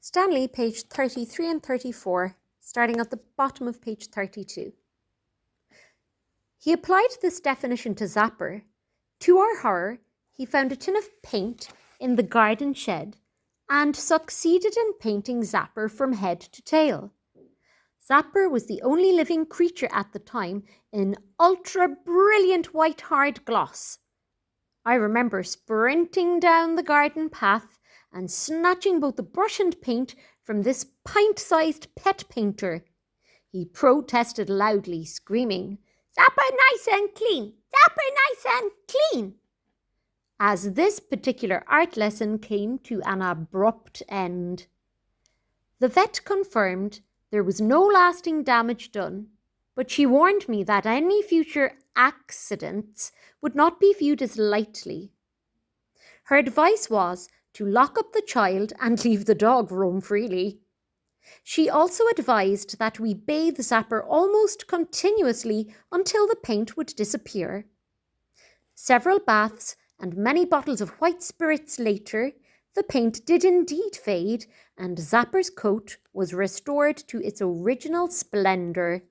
Stanley, page 33 and 34, starting at the bottom of page 32. He applied this definition to Zapper. To our horror, he found a tin of paint in the garden shed and succeeded in painting Zapper from head to tail. Zapper was the only living creature at the time in ultra-brilliant white hard gloss. I remember sprinting down the garden path and snatching both the brush and paint from this pint-sized pet painter. He protested loudly, screaming, "Zapper nice and clean! Zapper nice and clean!" As this particular art lesson came to an abrupt end. The vet confirmed there was no lasting damage done, but she warned me that any future accidents would not be viewed as lightly. Her advice was to lock up the child and leave the dog roam freely. She also advised that we bathe Zapper almost continuously until the paint would disappear. Several baths and many bottles of white spirits later, the paint did indeed fade and Zapper's coat was restored to its original splendor.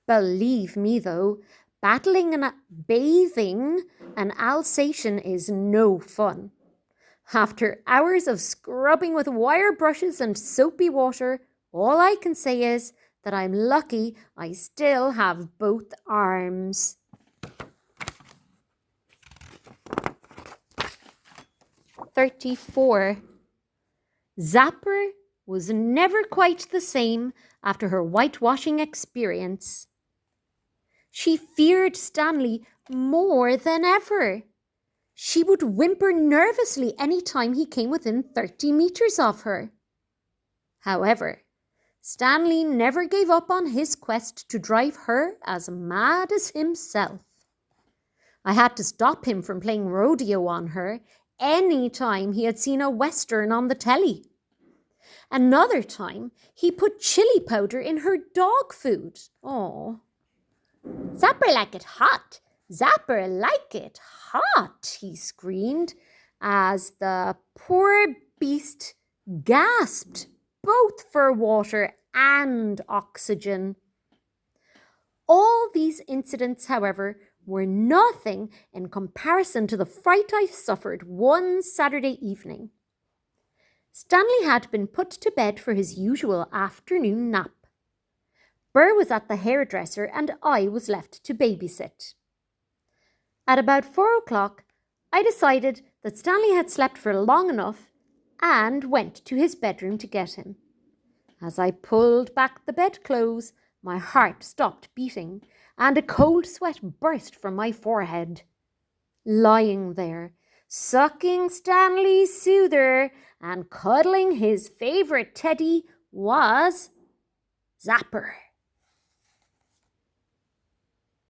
Believe me though, bathing an Alsatian is no fun. After hours of scrubbing with wire brushes and soapy water, all I can say is that I'm lucky I still have both arms. "34. Zapper was never quite the same after her whitewashing experience. She feared Stanley more than ever. She would whimper nervously any time he came within 30 meters of her. However, Stanley never gave up on his quest to drive her as mad as himself. I had to stop him from playing rodeo on her any time he had seen a western on the telly. Another time, he put chili powder in her dog food. Oh, "Zapper like it hot! Zapper like it hot!" he screamed as the poor beast gasped both for water and oxygen. All these incidents, however, were nothing in comparison to the fright I suffered one Saturday evening. Stanley had been put to bed for his usual afternoon nap. Burr was at the hairdresser and I was left to babysit. At about 4 o'clock, I decided that Stanley had slept for long enough and went to his bedroom to get him. As I pulled back the bedclothes, my heart stopped beating and a cold sweat burst from my forehead. Lying there, sucking Stanley's soother and cuddling his favourite teddy was Zapper.